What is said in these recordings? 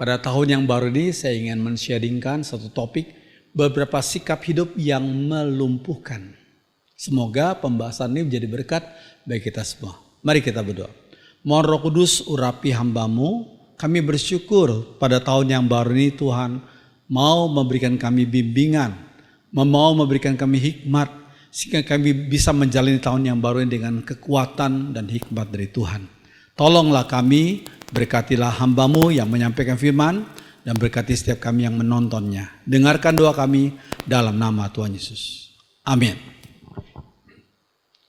Pada tahun yang baru ini saya ingin men-sharingkan satu topik, beberapa sikap hidup yang melumpuhkan. Semoga pembahasan ini menjadi berkat bagi kita semua. Mari kita berdoa. Mohon Roh Kudus urapi hamba-Mu. Kami bersyukur pada tahun yang baru ini Tuhan mau memberikan kami bimbingan, mau memberikan kami hikmat, sehingga kami bisa menjalani tahun yang baru ini dengan kekuatan dan hikmat dari Tuhan. Tolonglah kami, berkatilah hamba-Mu yang menyampaikan firman, dan berkati setiap kami yang menontonnya. Dengarkan doa kami dalam nama Tuhan Yesus. Amin.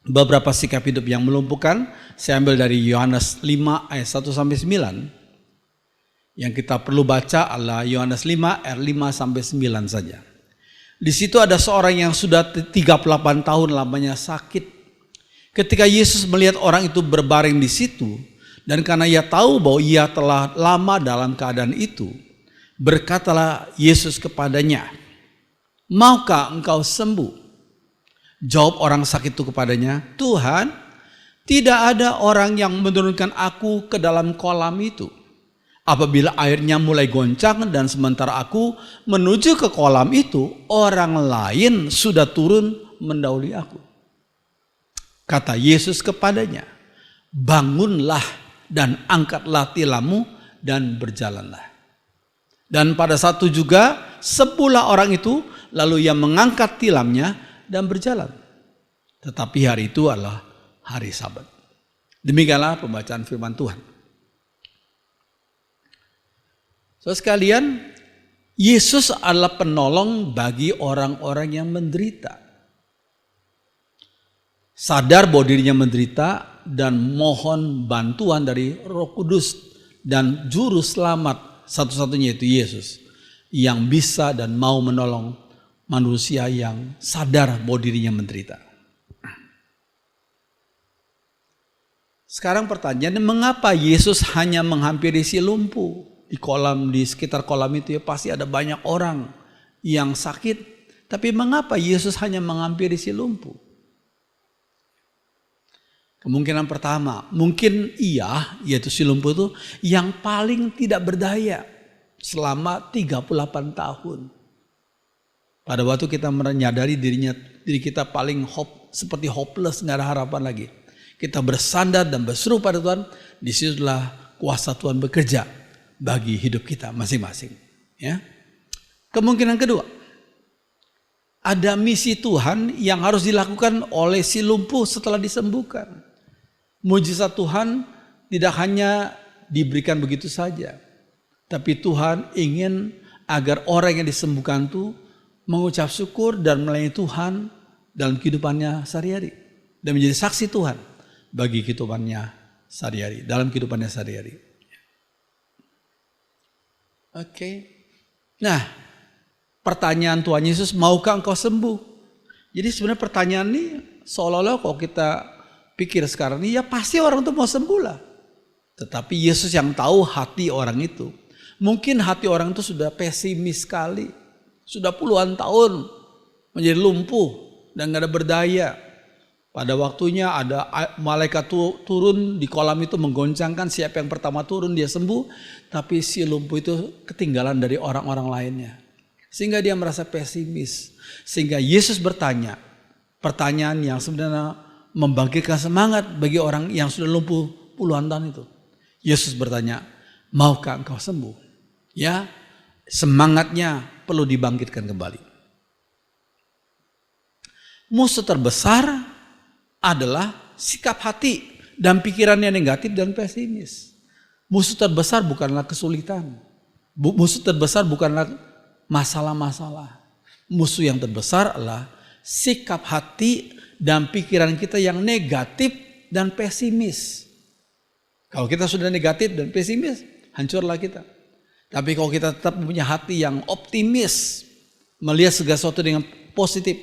Beberapa sikap hidup yang melumpuhkan, saya ambil dari Yohanes 5 ayat 1-9. Yang kita perlu baca adalah Yohanes 5 ayat 5-9 saja. Di situ ada seorang yang sudah 38 tahun lamanya sakit. Ketika Yesus melihat orang itu berbaring di situ, dan karena ia tahu bahwa ia telah lama dalam keadaan itu, berkatalah Yesus kepadanya, "Maukah engkau sembuh?" Jawab orang sakit itu kepadanya, "Tuhan, tidak ada orang yang menurunkan aku ke dalam kolam itu. Apabila airnya mulai goncang dan sementara aku menuju ke kolam itu, orang lain sudah turun mendahului aku." Kata Yesus kepadanya, "Bangunlah dan angkatlah tilammu dan berjalanlah." Dan pada satu juga sembuhlah orang itu, lalu ia mengangkat tilamnya dan berjalan. Tetapi hari itu adalah hari Sabat. Demikianlah pembacaan firman Tuhan. Saudara sekalian, Yesus adalah penolong bagi orang-orang yang menderita. Sadar bahwa dirinya menderita dan mohon bantuan dari Roh Kudus dan juru selamat satu-satunya yaitu Yesus yang bisa dan mau menolong manusia yang sadar bahwa dirinya menderita. Sekarang pertanyaannya, mengapa Yesus hanya menghampiri si lumpuh? Di sekitar kolam itu ya pasti ada banyak orang yang sakit. Tapi mengapa Yesus hanya menghampiri si lumpuh? Kemungkinan pertama, mungkin yaitu si lumpuh itu yang paling tidak berdaya selama 38 tahun. Pada waktu kita menyadari diri kita paling seperti hopeless, nggak ada harapan lagi. Kita bersandar dan berseru pada Tuhan, disitulah kuasa Tuhan bekerja bagi hidup kita masing-masing. Ya. Kemungkinan kedua, ada misi Tuhan yang harus dilakukan oleh si lumpuh setelah disembuhkan. Mujizat Tuhan tidak hanya diberikan begitu saja, tapi Tuhan ingin agar orang yang disembuhkan itu mengucap syukur dan melayani Tuhan dalam kehidupannya sehari-hari dan menjadi saksi Tuhan bagi kehidupannya sehari-hari, dalam kehidupannya sehari-hari. Oke. Nah, pertanyaan Tuhan Yesus, maukah engkau sembuh? Jadi sebenarnya pertanyaan ini seolah-olah kalau kita pikir sekarang ini, ya pasti orang itu mau sembuh lah. Tetapi Yesus yang tahu hati orang itu. Mungkin hati orang itu sudah pesimis sekali. Sudah puluhan tahun menjadi lumpuh dan gak ada berdaya. Pada waktunya ada malaikat turun di kolam itu menggoncangkan, siapa yang pertama turun dia sembuh. Tapi si lumpuh itu ketinggalan dari orang-orang lainnya. Sehingga dia merasa pesimis. Sehingga Yesus bertanya, pertanyaan yang sebenarnya membangkitkan semangat bagi orang yang sudah lumpuh puluhan tahun itu. Yesus bertanya, maukah engkau sembuh? Ya, semangatnya perlu dibangkitkan kembali. Musuh terbesar adalah sikap hati dan pikirannya negatif dan pesimis. Musuh terbesar bukanlah kesulitan. Musuh terbesar bukanlah masalah-masalah. Musuh yang terbesar adalah sikap hati dan pikiran kita yang negatif dan pesimis. Kalau kita sudah negatif dan pesimis, hancurlah kita. Tapi kalau kita tetap punya hati yang optimis, melihat segala sesuatu dengan positif,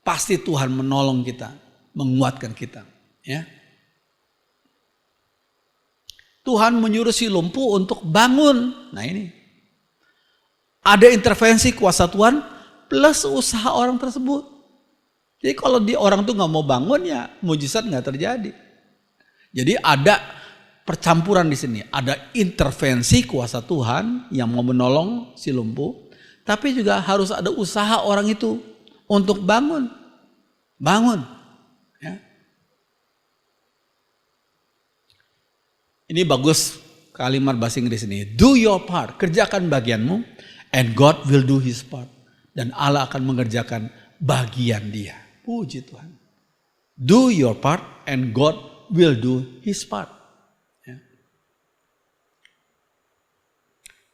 pasti Tuhan menolong kita, menguatkan kita. Ya. Tuhan menyuruh si lumpuh untuk bangun. Nah ini. Ada intervensi kuasa Tuhan plus usaha orang tersebut. Jadi kalau orang tuh gak mau bangun ya mujizat gak terjadi. Jadi ada percampuran di sini. Ada intervensi kuasa Tuhan yang mau menolong si lumpuh, tapi juga harus ada usaha orang itu untuk bangun. Ya. Ini bagus kalimat bahasa Inggris ini. Do your part, kerjakan bagianmu, and God will do His part. Dan Allah akan mengerjakan bagian Dia. Puji Tuhan. Do your part, and God will do His part. Ya.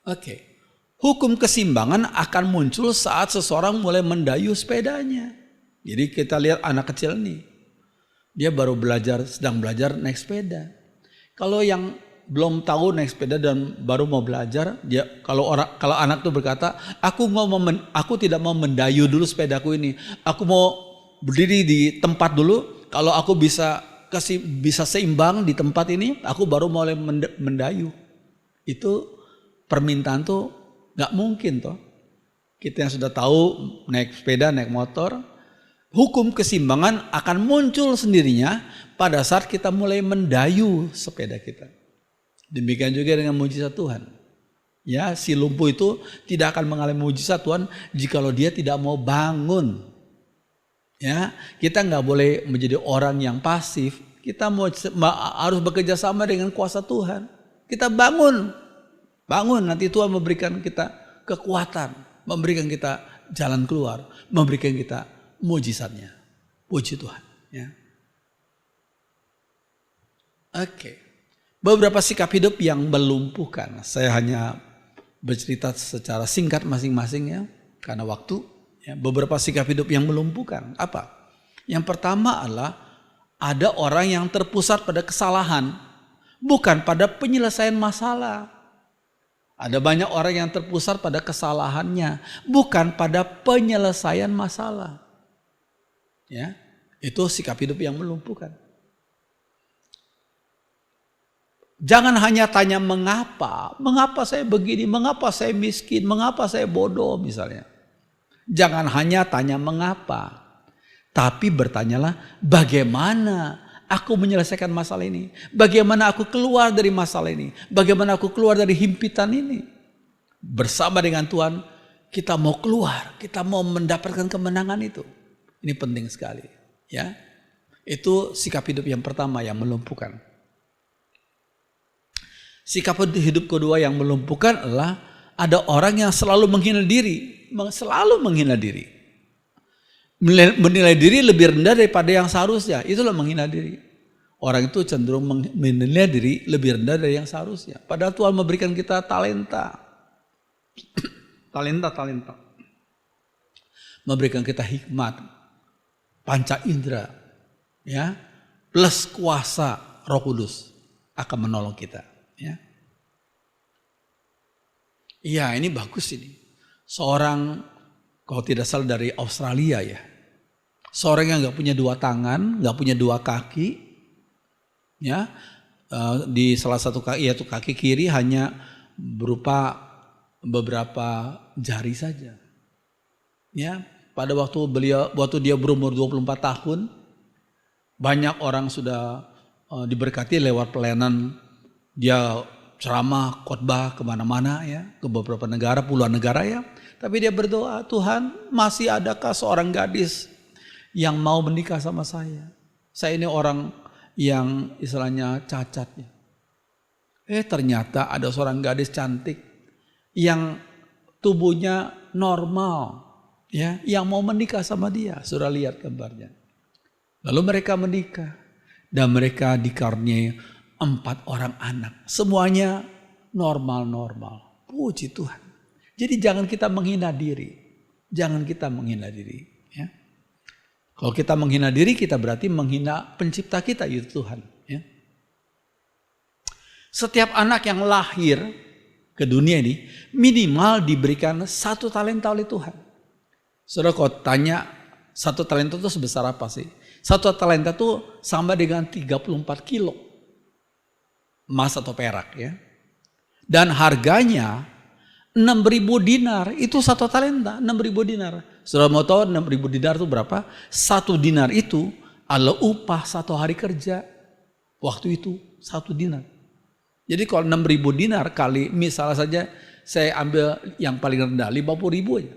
Oke. Hukum keseimbangan akan muncul saat seseorang mulai mendayuh sepedanya. Jadi kita lihat anak kecil nih. Dia baru sedang belajar naik sepeda. Kalau yang belum tahu naik sepeda dan baru mau belajar, kalau anak tuh berkata, aku tidak mau mendayuh dulu sepedaku ini. Aku mau berdiri di tempat dulu. Kalau aku bisa seimbang di tempat ini, aku baru mulai mendayuh. Itu permintaan tuh nggak mungkin toh. Kita yang sudah tahu naik sepeda, naik motor, hukum keseimbangan akan muncul sendirinya pada saat kita mulai mendayuh sepeda kita. Demikian juga dengan mujizat Tuhan. Ya, si lumpuh itu tidak akan mengalami mujizat Tuhan jikalau dia tidak mau bangun. Ya, kita nggak boleh menjadi orang yang pasif. Kita harus bekerja sama dengan kuasa Tuhan. Kita bangun, nanti Tuhan memberikan kita kekuatan, memberikan kita jalan keluar, memberikan kita mujizatnya. Puji Tuhan. Ya. Oke. Beberapa sikap hidup yang melumpuhkan. Saya hanya bercerita secara singkat masing-masing ya, karena waktu. Ya, beberapa sikap hidup yang melumpuhkan. Apa? Yang pertama adalah ada orang yang terpusat pada kesalahan, bukan pada penyelesaian masalah. Ada banyak orang yang terpusat pada kesalahannya, bukan pada penyelesaian masalah. Ya, itu sikap hidup yang melumpuhkan. Jangan hanya tanya mengapa saya begini, mengapa saya miskin, mengapa saya bodoh misalnya. Jangan hanya tanya mengapa, tapi bertanyalah bagaimana aku menyelesaikan masalah ini, bagaimana aku keluar dari masalah ini, bagaimana aku keluar dari himpitan ini. Bersama dengan Tuhan kita mau keluar, kita mau mendapatkan kemenangan itu. Ini penting sekali, ya. Itu sikap hidup yang pertama yang melumpuhkan. Sikap hidup kedua yang melumpuhkan adalah ada orang yang selalu menghina diri, menilai diri lebih rendah daripada yang seharusnya. Itulah menghina diri. Orang itu cenderung menilai diri lebih rendah dari yang seharusnya. Padahal Tuhan memberikan kita talenta. Talenta. Memberikan kita hikmat, panca indera, ya, plus kuasa Roh Kudus akan menolong kita. Ya, iya ini bagus ini. Seorang, kalau tidak salah dari Australia ya, seorang yang nggak punya dua tangan, nggak punya dua kaki, ya, di salah satu kaki yaitu kaki kiri hanya berupa beberapa jari saja. Ya, pada waktu dia berumur 24 tahun, banyak orang sudah diberkati lewat pelayanan. Dia ceramah, khotbah kemana-mana ya, ke beberapa negara, puluhan negara ya. Tapi dia berdoa, Tuhan masih adakah seorang gadis yang mau menikah sama saya? Saya ini orang yang istilahnya cacatnya. Ternyata ada seorang gadis cantik yang tubuhnya normal ya, yang mau menikah sama dia. Sudah lihat gambarnya. Lalu mereka menikah dan mereka dikaruniai 4 orang anak. Semuanya normal. Puji Tuhan. Jadi jangan kita menghina diri. Ya. Kalau kita menghina diri, kita berarti menghina pencipta kita, yaitu Tuhan. Ya. Setiap anak yang lahir ke dunia ini minimal diberikan 1 talenta oleh Tuhan. Saudara, kalau tanya 1 talenta itu sebesar apa sih? 1 talenta itu sama dengan 34 kilo. Emas atau perak ya. Dan harganya 6.000 dinar, itu 1 talenta, 6.000 dinar. Saudara mau tahu 6.000 dinar itu berapa? 1 dinar itu adalah upah 1 hari kerja. Waktu itu 1 dinar. Jadi kalau 6.000 dinar kali, misalnya saja saya ambil yang paling rendah 50.000 aja.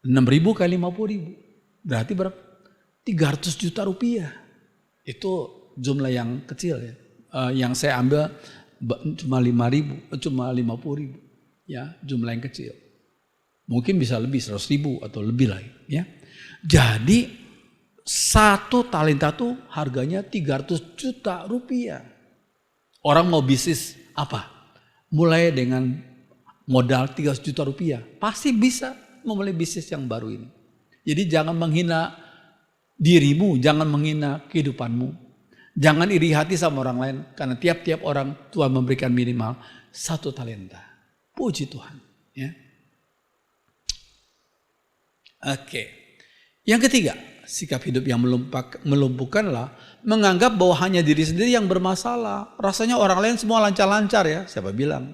6.000 kali 50.000 berarti berapa? 300 juta rupiah. Itu jumlah yang kecil ya. Yang saya ambil cuma 5.000, cuma 50.000 ya, jumlah yang kecil. Mungkin bisa lebih 100.000 atau lebih lagi ya. Jadi 1 talenta tuh harganya 300 juta rupiah. Orang mau bisnis apa? Mulai dengan modal 300 juta rupiah. Pasti bisa memulai bisnis yang baru ini. Jadi jangan menghina dirimu, jangan menghina kehidupanmu. Jangan iri hati sama orang lain. Karena tiap-tiap orang Tuhan memberikan minimal 1 talenta. Puji Tuhan. Ya. Oke. Yang ketiga, sikap hidup yang melumpuhkanlah menganggap bahwa hanya diri sendiri yang bermasalah. Rasanya orang lain semua lancar-lancar ya. Siapa bilang?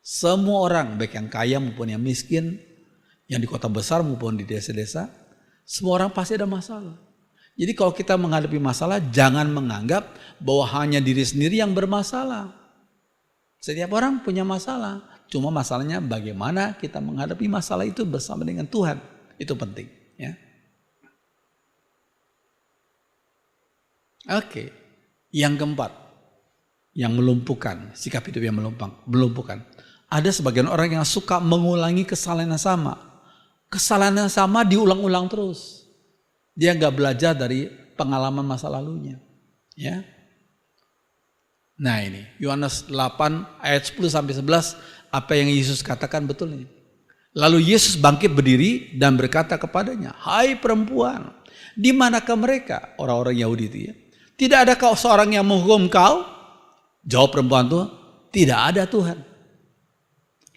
Semua orang, baik yang kaya maupun yang miskin, yang di kota besar maupun di desa-desa, semua orang pasti ada masalah. Jadi kalau kita menghadapi masalah, jangan menganggap bahwa hanya diri sendiri yang bermasalah. Setiap orang punya masalah. Cuma masalahnya bagaimana kita menghadapi masalah itu bersama dengan Tuhan. Itu penting. Ya. Oke. Yang keempat. Yang melumpuhkan. Sikap hidup yang melumpuhkan. Ada sebagian orang yang suka mengulangi kesalahan yang sama. Kesalahan yang sama diulang-ulang terus. Dia nggak belajar dari pengalaman masa lalunya. Ya. Nah ini. Yohanes 8 ayat 10 sampai 11. Apa yang Yesus katakan betul ini. Lalu Yesus bangkit berdiri dan berkata kepadanya, hai perempuan, di manakah mereka? Orang-orang Yahudi itu ya. Tidak adakah seorang yang menghukum kau? Jawab perempuan itu, tidak ada Tuhan.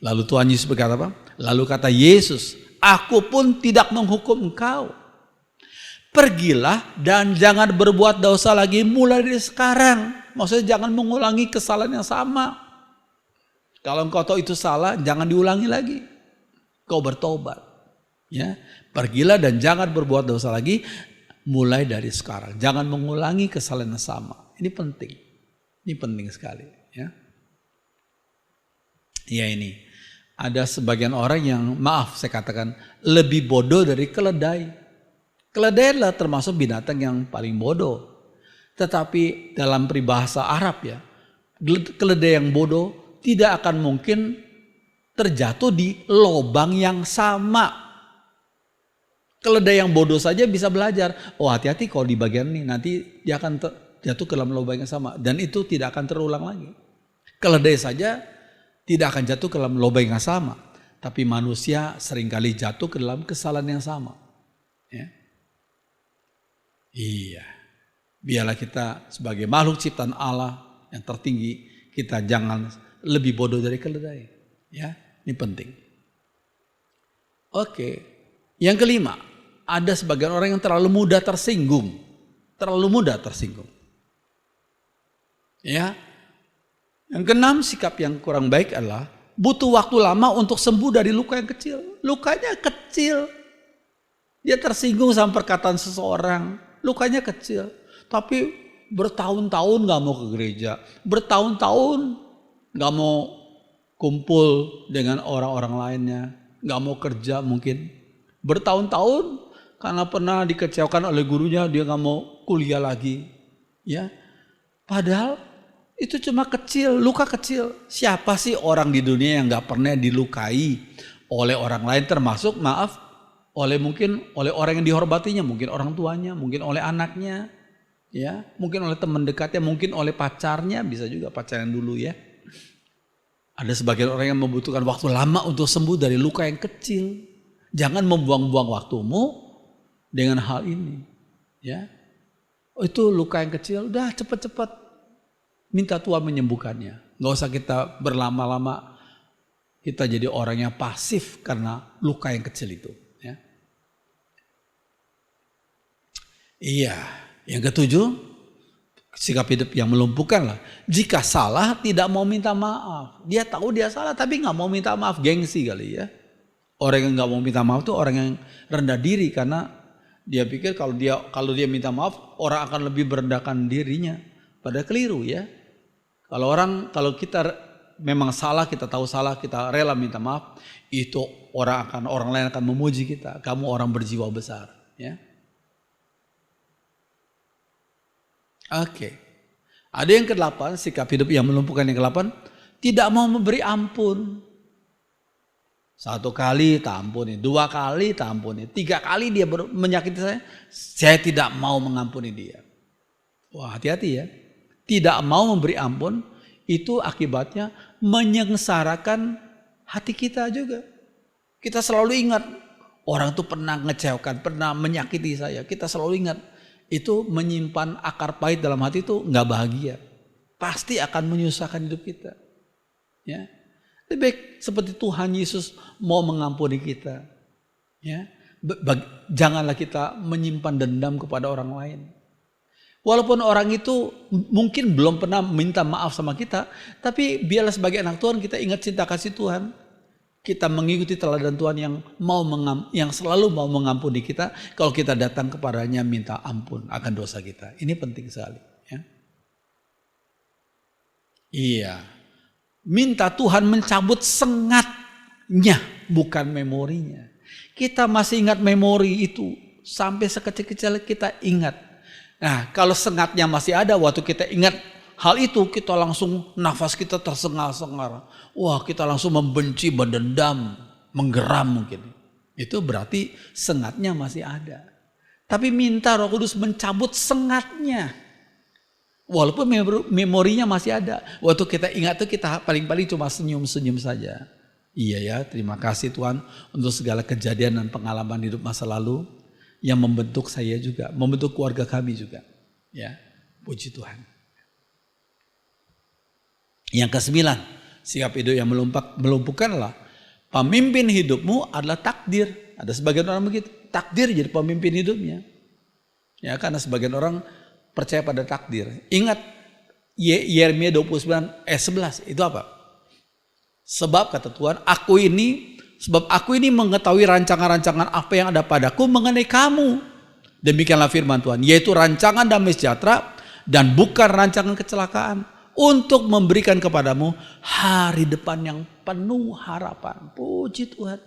Lalu Tuhan Yesus berkata apa? Lalu kata Yesus, aku pun tidak menghukum engkau. Pergilah dan jangan berbuat dosa lagi mulai dari sekarang. Maksudnya jangan mengulangi kesalahan yang sama. Kalau engkau tahu itu salah, jangan diulangi lagi. Kau bertobat. Ya, pergilah dan jangan berbuat dosa lagi mulai dari sekarang. Jangan mengulangi kesalahan yang sama. Ini penting. Ini penting sekali. Ya, ya ini. Ada sebagian orang yang, maaf saya katakan, lebih bodoh dari keledai. Keledai adalah termasuk binatang yang paling bodoh. Tetapi dalam peribahasa Arab ya, keledai yang bodoh tidak akan mungkin terjatuh di lubang yang sama. Keledai yang bodoh saja bisa belajar. Oh hati-hati kalau di bagian ini nanti dia akan jatuh ke dalam lubang yang sama. Dan itu tidak akan terulang lagi. Keledai saja tidak akan jatuh ke dalam lubang yang sama. Tapi manusia seringkali jatuh ke dalam kesalahan yang sama. Ya. Iya. Biarlah kita sebagai makhluk ciptaan Allah yang tertinggi, kita jangan lebih bodoh dari keledai. Ya, ini penting. Oke. Yang kelima, ada sebagian orang yang terlalu mudah tersinggung. Terlalu mudah tersinggung. Ya. Yang keenam, sikap yang kurang baik adalah butuh waktu lama untuk sembuh dari luka yang kecil. Lukanya kecil. Dia tersinggung sama perkataan seseorang. Lukanya kecil. Tapi bertahun-tahun gak mau ke gereja. Bertahun-tahun gak mau kumpul dengan orang-orang lainnya. Gak mau kerja mungkin. Bertahun-tahun karena pernah dikecewakan oleh gurunya, dia gak mau kuliah lagi. Ya, padahal itu cuma kecil, luka kecil. Siapa sih orang di dunia yang gak pernah dilukai oleh orang lain, termasuk maaf, mungkin oleh orang yang dihormatinya, mungkin orang tuanya, mungkin oleh anaknya, ya, mungkin oleh teman dekatnya, mungkin oleh pacarnya, bisa juga pacaran dulu ya. Ada sebagian orang yang membutuhkan waktu lama untuk sembuh dari luka yang kecil. Jangan membuang-buang waktumu dengan hal ini. Ya, oh, itu luka yang kecil, udah cepat-cepat minta Tuhan menyembuhkannya. Gak usah kita berlama-lama kita jadi orang yang pasif karena luka yang kecil itu. Ya. Iya, yang ketujuh. Sikap hidup yang melumpuhkan lah. Jika salah tidak mau minta maaf. Dia tahu dia salah tapi gak mau minta maaf. Gengsi kali ya. Orang yang gak mau minta maaf itu orang yang rendah diri. Karena dia pikir kalau dia minta maaf orang akan lebih merendahkan dirinya. Padahal keliru ya. Kalau kita memang salah, kita tahu salah, kita rela minta maaf, itu orang lain akan memuji kita. Kamu orang berjiwa besar, ya. Oke. Ada yang ke-8, sikap hidup yang melumpuhkan yang ke-8, tidak mau memberi ampun. 1 kali tak ampuni, 2 kali tak ampuni, 3 kali dia menyakiti saya tidak mau mengampuni dia. Wah, hati-hati ya. Tidak mau memberi ampun, itu akibatnya menyengsarakan hati kita juga. Kita selalu ingat, orang itu pernah ngecewakan, pernah menyakiti saya. Kita selalu ingat, itu menyimpan akar pahit dalam hati itu nggak bahagia. Pasti akan menyusahkan hidup kita. Ya. Lebih baik seperti Tuhan Yesus mau mengampuni kita. Ya. Janganlah kita menyimpan dendam kepada orang lain. Walaupun orang itu mungkin belum pernah minta maaf sama kita, tapi biarlah sebagai anak Tuhan kita ingat cinta kasih Tuhan. Kita mengikuti teladan Tuhan yang selalu mau mengampuni kita kalau kita datang kepadanya minta ampun akan dosa kita. Ini penting sekali. Ya. Iya. Minta Tuhan mencabut sengatnya, bukan memorinya. Kita masih ingat memori itu. Sampai sekecil-kecil kita ingat. Nah, kalau sengatnya masih ada waktu kita ingat hal itu, kita langsung nafas kita tersengal-sengal. Wah, kita langsung membenci, mendendam, menggeram mungkin. Itu berarti sengatnya masih ada. Tapi minta Roh Kudus mencabut sengatnya. Walaupun memorinya masih ada. Waktu kita ingat itu kita paling-paling cuma senyum-senyum saja. Iya ya, terima kasih Tuhan untuk segala kejadian dan pengalaman hidup masa lalu yang membentuk saya juga, membentuk keluarga kami juga. Ya, puji Tuhan. Yang ke-9, sikap hidup yang melumpuhkanlah pemimpin hidupmu adalah takdir. Ada sebagian orang begitu, takdir jadi pemimpin hidupnya. Ya, karena sebagian orang percaya pada takdir. Ingat Yeremia 29:11 itu apa? Sebab kata Tuhan, aku ini mengetahui rancangan-rancangan apa yang ada padaku mengenai kamu. Demikianlah firman Tuhan, yaitu rancangan damai sejahtera dan bukan rancangan kecelakaan, untuk memberikan kepadamu hari depan yang penuh harapan. Puji Tuhan.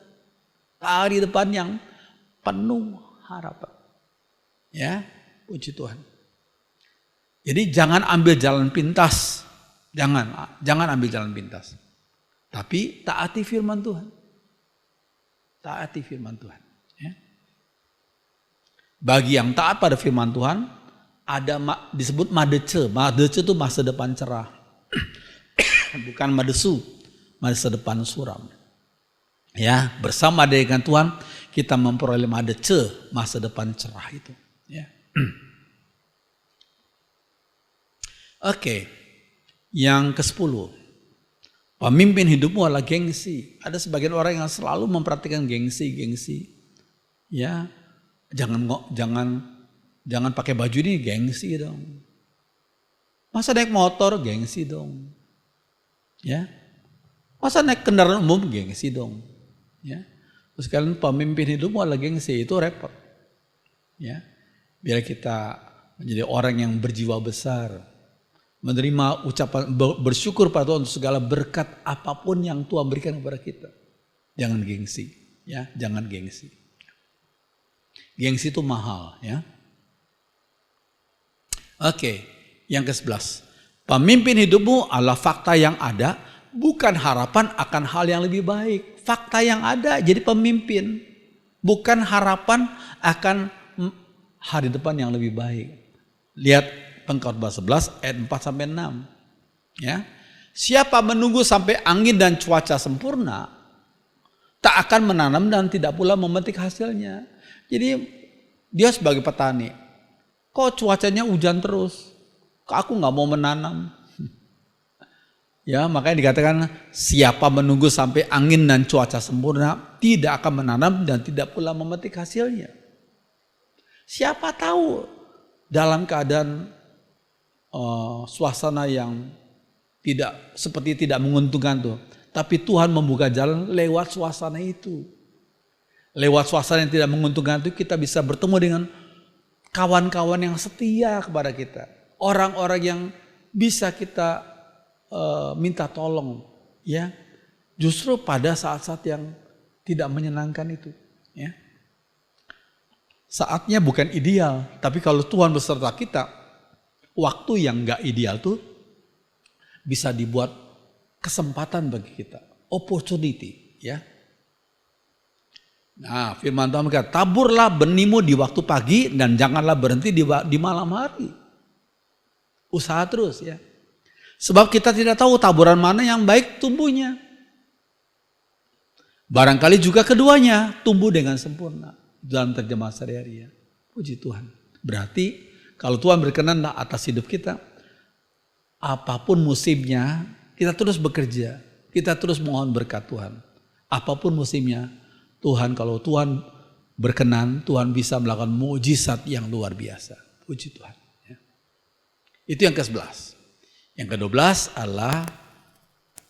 Hari depan yang penuh harapan. Ya, puji Tuhan. Jadi jangan ambil jalan pintas. Jangan ambil jalan pintas. Tapi taati firman Tuhan. Taati firman Tuhan. Ya. Bagi yang taat pada firman Tuhan, ada disebut madece. Madece itu masa depan cerah. Bukan madesu, masa depan suram. Ya, bersama dengan Tuhan kita memperoleh madece, masa depan cerah itu. Ya. Oke. Yang ke-10. Pemimpin hidupmu adalah gengsi. Ada sebagian orang yang selalu memperhatikan gengsi. Ya, jangan pakai baju ini, gengsi dong. Masa naik motor, gengsi dong. Ya, masa naik kendaraan umum, gengsi dong. Ya, terus kalian pemimpin hidupmu adalah gengsi, itu repot. Ya, biar kita menjadi orang yang berjiwa besar, menerima ucapan bersyukur pada Tuhan untuk segala berkat apapun yang Tuhan berikan kepada kita. Jangan gengsi, ya, jangan gengsi. Gengsi itu mahal, ya. Oke, yang ke-11. Pemimpin hidupmu adalah fakta yang ada, bukan harapan akan hal yang lebih baik. Fakta yang ada jadi pemimpin, bukan harapan akan hari depan yang lebih baik. Lihat Pengkhotbah 11 ayat 4-6. Ya. Siapa menunggu sampai angin dan cuaca sempurna, tak akan menanam dan tidak pula memetik hasilnya. Jadi dia sebagai petani, kok cuacanya hujan terus, kok aku nggak mau menanam. Ya, makanya dikatakan siapa menunggu sampai angin dan cuaca sempurna tidak akan menanam dan tidak pula memetik hasilnya. Siapa tahu dalam keadaan suasana yang tidak menguntungkan tuh, tapi Tuhan membuka jalan lewat suasana itu. Lewat suasana yang tidak menguntungkan itu kita bisa bertemu dengan kawan-kawan yang setia kepada kita. Orang-orang yang bisa kita minta tolong, ya. Justru pada saat-saat yang tidak menyenangkan itu, ya. Saatnya bukan ideal, tapi kalau Tuhan beserta kita, waktu yang nggak ideal tuh bisa dibuat kesempatan bagi kita, opportunity, ya. Nah, firman Tuhan berkata, taburlah benihmu di waktu pagi dan janganlah berhenti di malam hari. Usaha terus, ya. Sebab kita tidak tahu taburan mana yang baik tumbuhnya. Barangkali juga keduanya tumbuh dengan sempurna dalam terjemahan sehari-hari, ya. Puji Tuhan. Berarti kalau Tuhan berkenan atas hidup kita, apapun musimnya, kita terus bekerja, kita terus mohon berkat Tuhan. Apapun musimnya, Tuhan, kalau Tuhan berkenan, Tuhan bisa melakukan mukjizat yang luar biasa. Puji Tuhan. Ya. Itu yang ke-11. Yang ke-12 adalah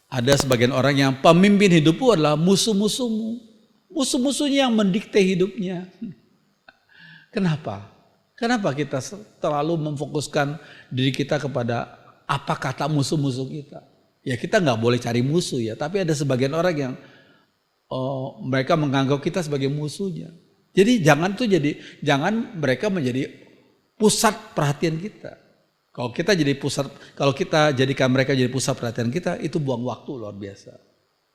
ada sebagian orang yang pemimpin hidupmu adalah musuh-musuhmu. Musuh-musuhnya yang mendikte hidupnya. Kenapa? Kenapa kita terlalu memfokuskan diri kita kepada apa kata musuh-musuh kita? Ya kita nggak boleh cari musuh, ya. Tapi ada sebagian orang yang mereka menganggap kita sebagai musuhnya. Jadi jangan mereka menjadi pusat perhatian kita. Kalau kita jadikan mereka jadi pusat perhatian kita, itu buang waktu luar biasa.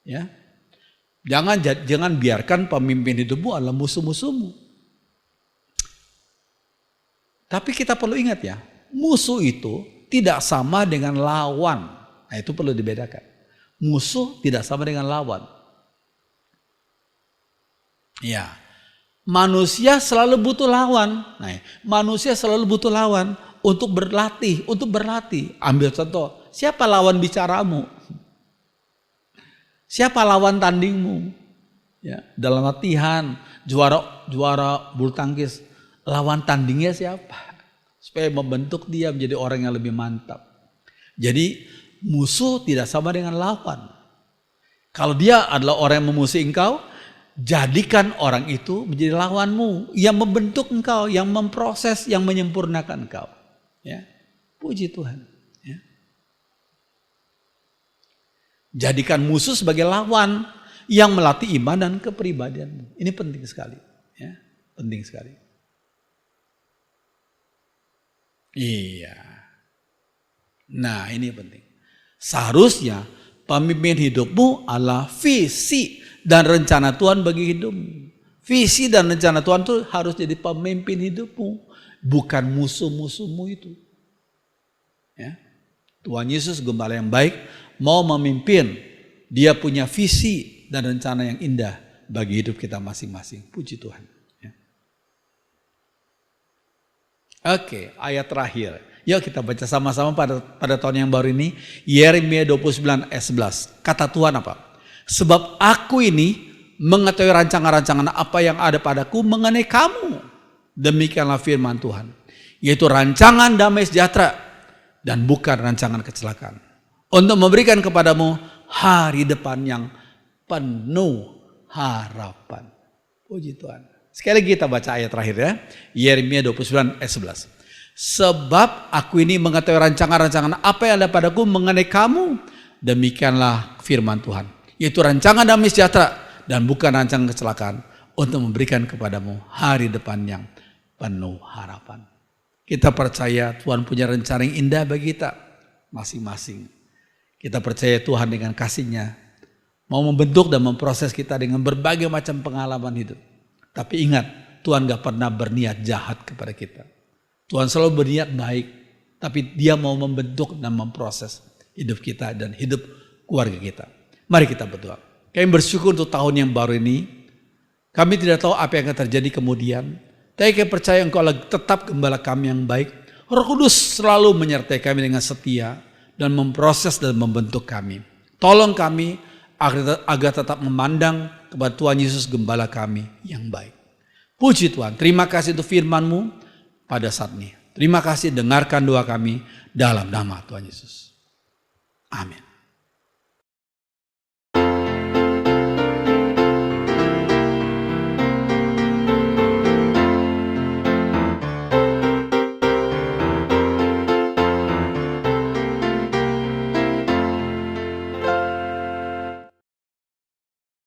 Ya, jangan biarkan pemimpin hidupmu adalah musuh-musuhmu. Tapi kita perlu ingat, ya, musuh itu tidak sama dengan lawan. Nah, itu perlu dibedakan. Musuh tidak sama dengan lawan. Ya, manusia selalu butuh lawan. Nah, manusia selalu butuh lawan. Untuk berlatih. Ambil contoh, siapa lawan bicaramu? Siapa lawan tandingmu? Ya, dalam latihan, juara bulu tangkis, lawan tandingnya siapa? Supaya membentuk dia menjadi orang yang lebih mantap. Jadi musuh tidak sama dengan lawan. Kalau dia adalah orang yang memusuhi engkau, jadikan orang itu menjadi lawanmu, yang membentuk engkau, yang memproses, yang menyempurnakan engkau. Ya, puji Tuhan. Ya. Jadikan musuh sebagai lawan yang melatih iman dan kepribadianmu. Ini penting sekali. Ya, penting sekali. Iya. Nah, ini penting. Seharusnya pemimpin hidupmu adalah visi dan rencana Tuhan bagi hidupmu. Visi dan rencana Tuhan itu harus jadi pemimpin hidupmu. Bukan musuh-musuhmu itu. Ya. Tuhan Yesus gembala yang baik mau memimpin. Dia punya visi dan rencana yang indah bagi hidup kita masing-masing. Puji Tuhan. Ya. Oke, ayat terakhir. Yuk kita baca sama-sama pada tahun yang baru ini. Yeremia 29 ayat 11. Kata Tuhan apa? Sebab aku ini mengetahui rancangan-rancangan apa yang ada padaku mengenai kamu. Demikianlah firman Tuhan, yaitu rancangan damai sejahtera dan bukan rancangan kecelakaan, untuk memberikan kepadamu hari depan yang penuh harapan. Puji Tuhan. Sekali lagi kita baca ayat terakhir, ya. Yeremia 29 ayat 11. Sebab aku ini mengetahui rancangan-rancangan apa yang ada padaku mengenai kamu. Demikianlah firman Tuhan, yaitu rancangan damai sejahtera dan bukan rancangan kecelakaan, untuk memberikan kepadamu hari depan yang penuh harapan. Kita percaya Tuhan punya rencana yang indah bagi kita masing-masing. Kita percaya Tuhan dengan kasih-Nya mau membentuk dan memproses kita dengan berbagai macam pengalaman hidup. Tapi ingat, Tuhan gak pernah berniat jahat kepada kita. Tuhan selalu berniat baik, tapi Dia mau membentuk dan memproses hidup kita dan hidup keluarga kita. Mari kita berdoa. Kami bersyukur untuk tahun yang baru ini. Kami tidak tahu apa yang akan terjadi kemudian. Tapi kami percaya Engkau tetap gembala kami yang baik. Roh Kudus selalu menyertai kami dengan setia dan memproses dan membentuk kami. Tolong kami agar tetap memandang kepada Tuhan Yesus gembala kami yang baik. Puji Tuhan. Terima kasih untuk firman-Mu pada saat ini. Terima kasih, dengarkan doa kami dalam nama Tuhan Yesus. Amin.